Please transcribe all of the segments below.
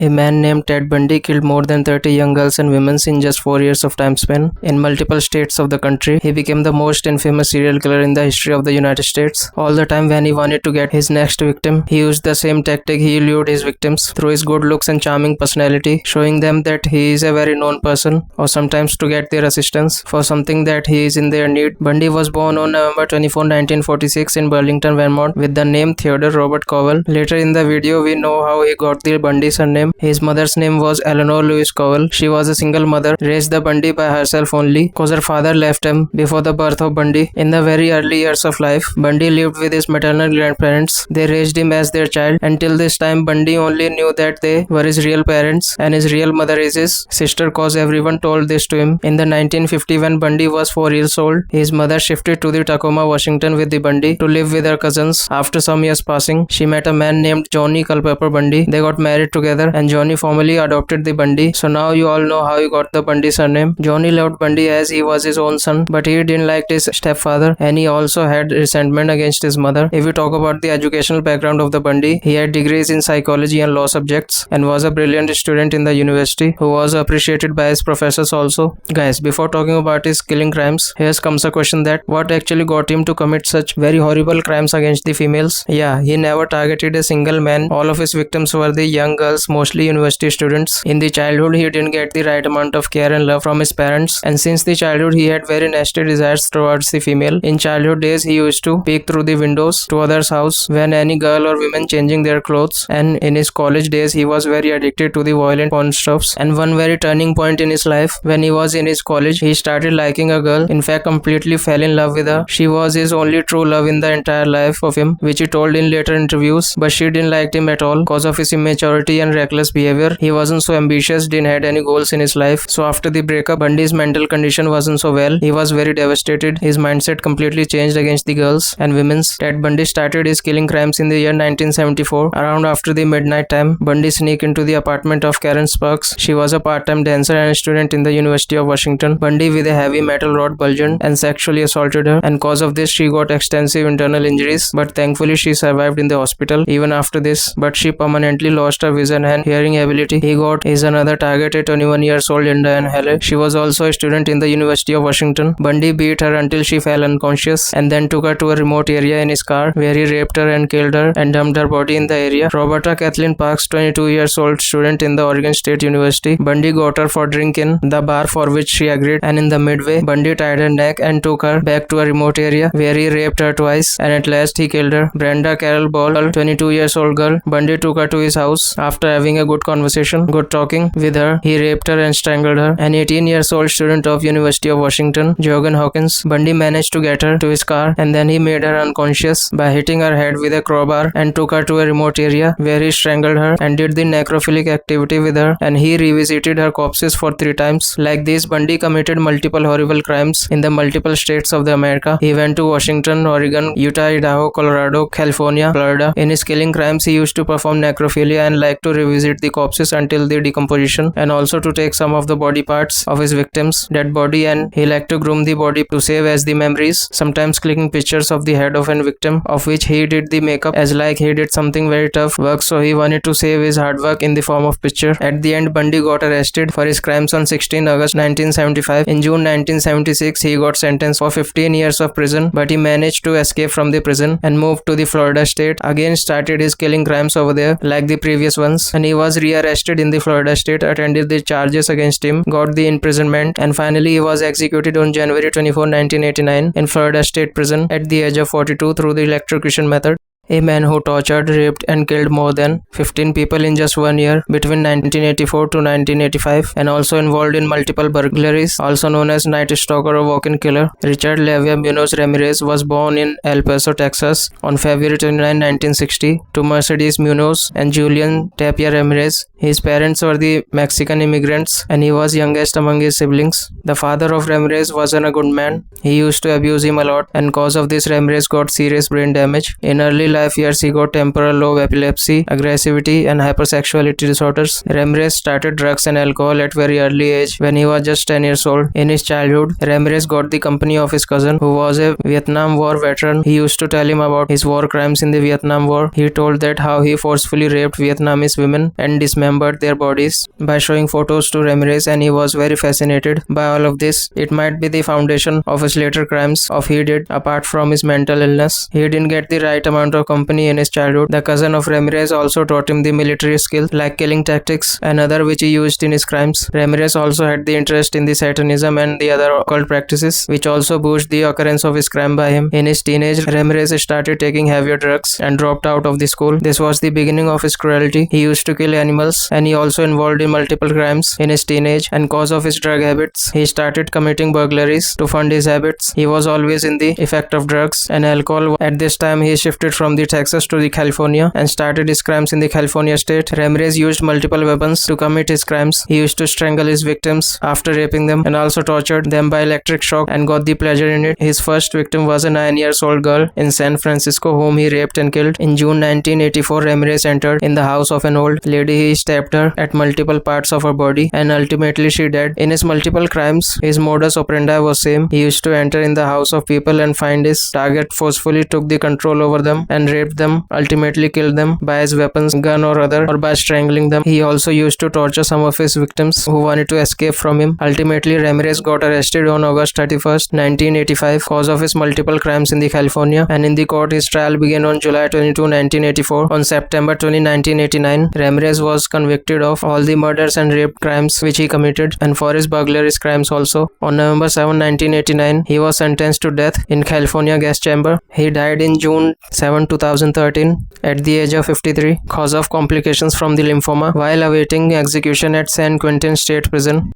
A man named Ted Bundy killed more than 30 young girls and women in just 4 years of time span in multiple states of the country. He became the most infamous serial killer in the history of the United States. All the time when he wanted to get his next victim, he used the same tactic. He lured his victims through his good looks and charming personality, showing them that he is a very known person, or sometimes to get their assistance for something that he is in their need. Bundy was born on November 24, 1946 in Burlington, Vermont with the name Theodore Robert Cowell. Later in the video, we know how he got the Bundy surname. His mother's name was Eleanor Louise Cowell. She was a single mother, raised the Bundy by herself only, cause her father left him before the birth of Bundy. In the very early years of life, Bundy lived with his maternal grandparents. They raised him as their child. Until this time, Bundy only knew that they were his real parents and his real mother is his sister, cause everyone told this to him. In the 1950, when Bundy was 4 years old, his mother shifted to the Tacoma, Washington with the Bundy to live with her cousins. After some years passing, she met a man named Johnny Culpeper Bundy. They got married together and Johnny formally adopted the Bundy. So now you all know how he got the Bundy surname. Johnny loved Bundy as he was his own son, but he didn't like his stepfather and he also had resentment against his mother. If we talk about the educational background of the Bundy, he had degrees in psychology and law subjects and was a brilliant student in the university who was appreciated by his professors also. Guys, before talking about his killing crimes, here comes a question that what actually got him to commit such very horrible crimes against the females? Yeah, he never targeted a single man. All of his victims were the young girls, mostly university students. In the childhood, he didn't get the right amount of care and love from his parents, and since the childhood, he had very nasty desires towards the female. In childhood days, he used to peek through the windows to others' house when any girl or women changing their clothes, and in his college days, he was very addicted to the violent porn stuffs. And one very turning point in his life, when he was in his college, he started liking a girl, in fact completely fell in love with her. She was his only true love in the entire life of him, which he told in later interviews, but she didn't like him at all because of his immaturity and reckless behavior. He wasn't so ambitious, didn't had any goals in his life. So after the breakup, Bundy's mental condition wasn't so well. He was very devastated. His mindset completely changed against the girls and women's. Ted Bundy started his killing crimes in the year 1974. Around after the midnight time, Bundy sneaked into the apartment of Karen Sparks. She was a part-time dancer and a student in the University of Washington. Bundy with a heavy metal rod bludgeoned and sexually assaulted her, and cause of this she got extensive internal injuries, but thankfully she survived in the hospital even after this, but she permanently lost her vision and hearing ability. He got his another target, a 21 years old Diane Halle. She was also a student in the University of Washington. Bundy beat her until she fell unconscious and then took her to a remote area in his car where he raped her and killed her and dumped her body in the area. Roberta Kathleen Parks, 22 years old student in the Oregon State University. Bundy got her for drink in the bar for which she agreed, and in the midway, Bundy tied her neck and took her back to a remote area where he raped her twice and at last he killed her. Brenda Carol Ball, 22 years old girl. Bundy took her to his house after having a good conversation, good talking with her. He raped her and strangled her. An 18 years old student of University of Washington, Jogan Hawkins. Bundy managed to get her to his car and then he made her unconscious by hitting her head with a crowbar and took her to a remote area where he strangled her and did the necrophilic activity with her, and he revisited her corpses for 3 times. Like this, Bundy committed multiple horrible crimes in the multiple states of the America. He went to Washington, Oregon, Utah, Idaho, Colorado, California, Florida. In his killing crimes, he used to perform necrophilia and liked to revisit the corpses until their decomposition, and also to take some of the body parts of his victims' dead body, and he liked to groom the body to save as the memories, sometimes clicking pictures of the head of a victim of which he did the makeup as like he did something very tough work, so he wanted to save his hard work in the form of picture. At the end, Bundy got arrested for his crimes on 16 August 1975. In June 1976, he got sentenced for 15 years of prison, but he managed to escape from the prison and moved to the Florida state. Again started his killing crimes over there like the previous ones, and he was rearrested in the Florida state, attended the charges against him, got the imprisonment, and finally he was executed on January 24, 1989 in Florida State Prison at the age of 42 through the electrocution method. A man who tortured, raped and killed more than 15 people in just 1 year between 1984 to 1985, and also involved in multiple burglaries, also known as Night Stalker or Walk-in Killer. Richard Levia Munoz Ramirez was born in El Paso, Texas on February 29, 1960 to Mercedes Munoz and Julian Tapia Ramirez. His parents were the Mexican immigrants and he was youngest among his siblings. The father of Ramirez wasn't a good man. He used to abuse him a lot, and cause of this Ramirez got serious brain damage. In early life, life years, he got temporal lobe epilepsy, aggressivity, and hypersexuality disorders. Ramirez started drugs and alcohol at very early age when he was just 10 years old. In his childhood, Ramirez got the company of his cousin, who was a Vietnam War veteran. He used to tell him about his war crimes in the Vietnam War. He told that how he forcefully raped Vietnamese women and dismembered their bodies by showing photos to Ramirez, and he was very fascinated by all of this. It might be the foundation of his later crimes of he did apart from his mental illness. He didn't get the right amount of company in his childhood. The cousin of Ramirez also taught him the military skills like killing tactics and other which he used in his crimes. Ramirez also had the interest in the Satanism and the other occult practices, which also boosted the occurrence of his crime by him. In his teenage, Ramirez started taking heavier drugs and dropped out of the school. This was the beginning of his cruelty. He used to kill animals, and he also involved in multiple crimes in his teenage, and cause of his drug habits, he started committing burglaries to fund his habits. He was always in the effect of drugs and alcohol. At this time, he shifted from the Texas to the California and started his crimes in the California state. Ramirez used multiple weapons to commit his crimes. He used to strangle his victims after raping them and also tortured them by electric shock and got the pleasure in it. His first victim was a 9-year-old girl in San Francisco whom he raped and killed. In June 1984, Ramirez entered in the house of an old lady. He stabbed her at multiple parts of her body and ultimately she died. In his multiple crimes, his modus operandi was same. He used to enter in the house of people and find his target, forcefully took the control over them and raped them, ultimately killed them by his weapons, gun or other, or by strangling them. He also used to torture some of his victims who wanted to escape from him. Ultimately, Ramirez got arrested on August 31st, 1985, cause of his multiple crimes in the California, and in the court his trial began on July 22, 1984. On September 20, 1989, Ramirez was convicted of all the murders and rape crimes which he committed, and for his burglary crimes also. On November 7, 1989, he was sentenced to death in California gas chamber. He died in June 7, 2013 at the age of 53, cause of complications from the lymphoma while awaiting execution at San Quentin State Prison.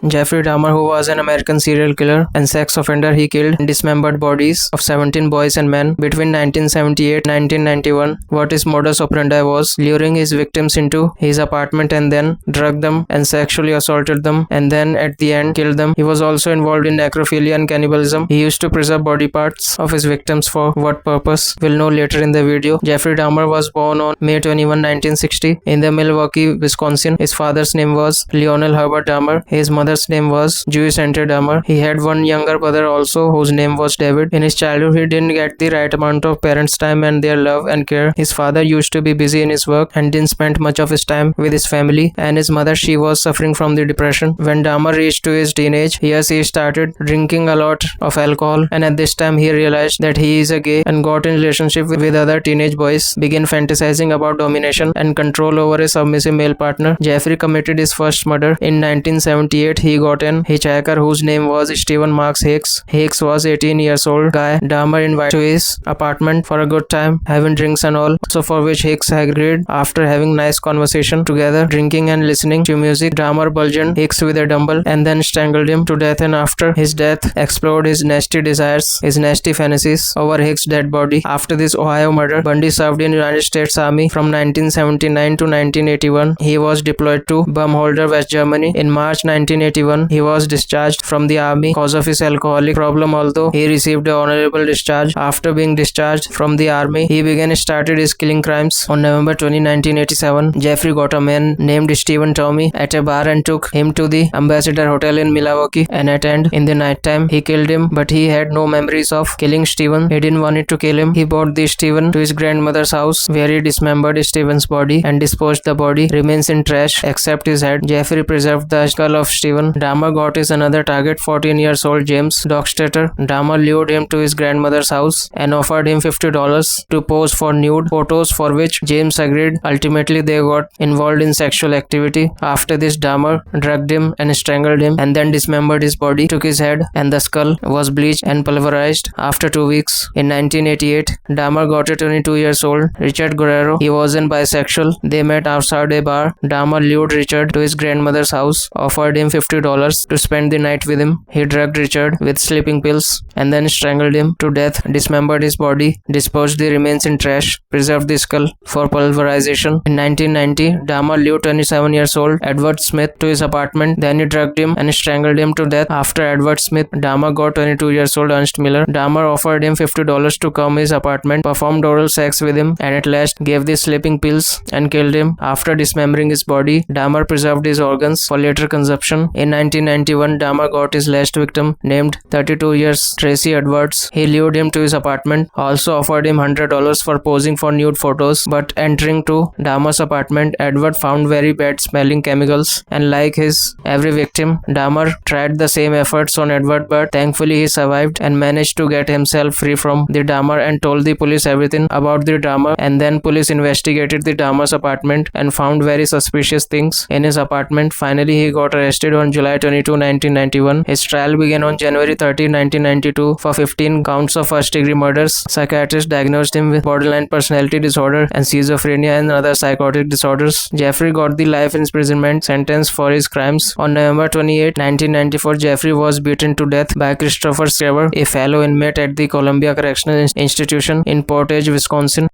Jeffrey Dahmer, who was an American serial killer and sex offender, he killed and dismembered bodies of 17 boys and men between 1978 and 1991. What his modus operandi was, luring his victims into his apartment and then drugged them and sexually assaulted them and then at the end killed them. He was also involved in necrophilia and cannibalism. He used to preserve body parts of his victims. For what purpose, we'll know later in the video. Jeffrey Dahmer was born on May 21, 1960 in the Milwaukee, Wisconsin. His father's name was Lionel Herbert Dahmer. His mother's name was Jewish Enter Dahmer. He had one younger brother also whose name was David. In his childhood, he didn't get the right amount of parents' time and their love and care. His father used to be busy in his work and didn't spend much of his time with his family, and his mother, she was suffering from the depression. When Dahmer reached to his teenage years, he started drinking a lot of alcohol, and at this time he realized that he is a gay and got in relationship with other teenage boys, began fantasizing about domination and control over a submissive male partner. Jeffrey committed his first murder in 1978. He got an hitchhiker whose name was Stephen Marks Hicks. Hicks was 18 years old guy. Dahmer invited to his apartment for a good time, having drinks and all, so for which Hicks agreed. After having nice conversation together, drinking and listening to music, Dahmer bludgeoned Hicks with a dumbbell and then strangled him to death, and after his death explored his nasty desires, his nasty fantasies over Hicks' dead body. After this Ohio murder, Bundy served in United States Army from 1979 to 1981. He was deployed to Baumholder, West Germany. In March 1981, he was discharged from the army cause of his alcoholic problem, although he received an honorable discharge. After being discharged from the army, he started his killing crimes. On November 20, 1987, Jeffrey got a man named Stephen Tommy at a bar and took him to the Ambassador Hotel in Milwaukee, and at end in the night time he killed him, but he had no memories of killing Stephen. He didn't want to kill him. He brought the Stephen to his grandmother's house where he dismembered Stephen's body and disposed the body remains in trash except his head. Jeffrey preserved the skull of Stephen. Dahmer got his another target, 14 years old James Dockstader. Dahmer lured him to his grandmother's house and offered him $50 to pose for nude photos, for which James agreed. Ultimately, they got involved in sexual activity. After this, Dahmer drugged him and strangled him and then dismembered his body, took his head, and the skull was bleached and pulverized. After 2 weeks, in 1988, Dahmer got a 22 years old Richard Guerrero. He was a bisexual. They met outside a bar. Dahmer lured Richard to his grandmother's house, offered him $50 to spend the night with him. He drugged Richard with sleeping pills and then strangled him to death, dismembered his body, disposed the remains in trash, preserved the skull for pulverization. In 1990, Dahmer lured 27 years old Edward Smith to his apartment. Then he drugged him and strangled him to death. After Edward Smith, Dahmer got 22 years old Ernst Miller. Dahmer offered him $50 to come his apartment, performed oral sex with him, and at last gave the sleeping pills and killed him. After dismembering his body, Dahmer preserved his organs for later consumption. In 1991, Dahmer got his last victim, named 32 years Tracy Edwards. He lured him to his apartment, also offered him $100 for posing for nude photos, but entering to Dahmer's apartment, Edward found very bad smelling chemicals, and like his every victim, Dahmer tried the same efforts on Edward, but thankfully he survived and managed to get himself free from the Dahmer and told the police everything about the Dahmer. And then police investigated the Dahmer's apartment and found very suspicious things in his apartment. Finally, he got arrested on July 22, 1991. His trial began on January 30, 1992 for 15 counts of first-degree murders. Psychiatrists diagnosed him with borderline personality disorder and schizophrenia and other psychotic disorders. Jeffrey got the life imprisonment sentence for his crimes. On November 28, 1994, Jeffrey was beaten to death by Christopher Screver, a fellow inmate at the Columbia Correctional Institution in Portage, Wisconsin.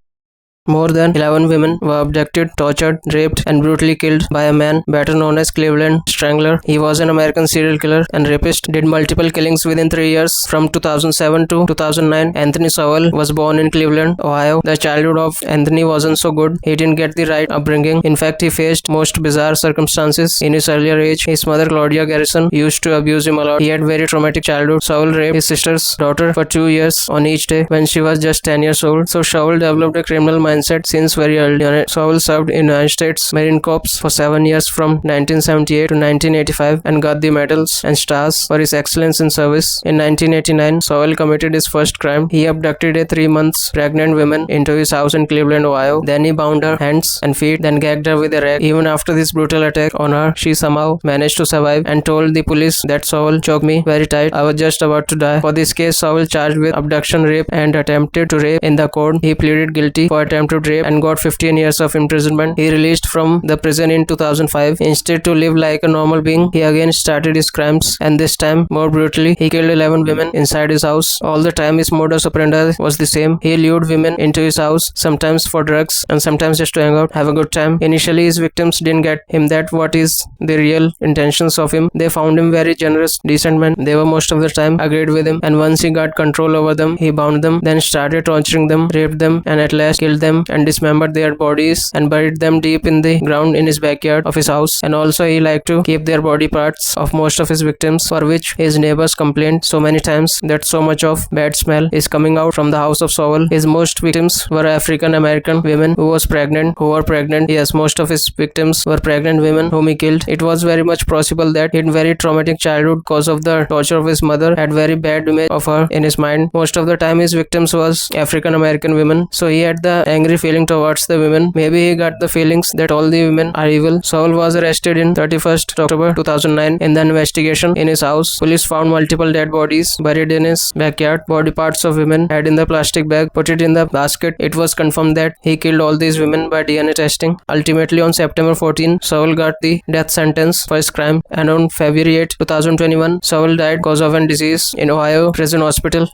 More than 11 women were abducted, tortured, raped, and brutally killed by a man better known as Cleveland Strangler. He was an American serial killer and rapist, did multiple killings within 3 years. From 2007 to 2009, Anthony Sowell was born in Cleveland, Ohio. The childhood of Anthony wasn't so good. He didn't get the right upbringing. In fact, he faced most bizarre circumstances in his earlier age. His mother, Claudia Garrison, used to abuse him a lot. He had very traumatic childhood. Sowell raped his sister's daughter for 2 years on each day when she was just 10 years old. So Sowell developed a criminal mindset since very early on. Sowell served in United States Marine Corps for 7 years from 1978 to 1985 and got the medals and stars for his excellence in service. In 1989, Sowell committed his first crime. He abducted a 3 months pregnant woman into his house in Cleveland, Ohio. Then he bound her hands and feet, then gagged her with a rag. Even after this brutal attack on her, she somehow managed to survive and told the police that Sowell choked me very tight. I was just about to die. For this case, Sowell charged with abduction, rape, and attempted to rape. In the court, he pleaded guilty for attempted rape and got 15 years of imprisonment. He released from the prison in 2005. Instead to live like a normal being, he again started his crimes, and this time more brutally. He killed 11 women inside his house. All the time his modus operandi was the same. He lured women into his house, sometimes for drugs and sometimes just to hang out, have a good time. Initially his victims didn't get him that what is the real intentions of him. They found him very generous, decent man. They were most of the time agreed with him, and once he got control over them, he bound them, then started torturing them, raped them, and at last killed them and dismembered their bodies and buried them deep in the ground in his backyard of his house. And also he liked to keep their body parts of most of his victims, for which his neighbors complained so many times that so much of bad smell is coming out from the house of Sowell. His most victims were African American women who were pregnant. Yes, most of his victims were pregnant women whom he killed. It was very much possible that he had very traumatic childhood because of the torture of his mother, had very bad image of her in his mind. Most of the time his victims was African American women, so he had the angry feeling towards the women. Maybe he got the feelings that all the women are evil. Sowell was arrested in 31st October 2009. In the investigation in his house, police found multiple dead bodies buried in his backyard. Body parts of women had in the plastic bag, put it in the basket. It was confirmed that he killed all these women by DNA testing. Ultimately on September 14, Sowell got the death sentence for his crime, and on February 8, 2021, Sowell died because of a disease in Ohio Prison Hospital.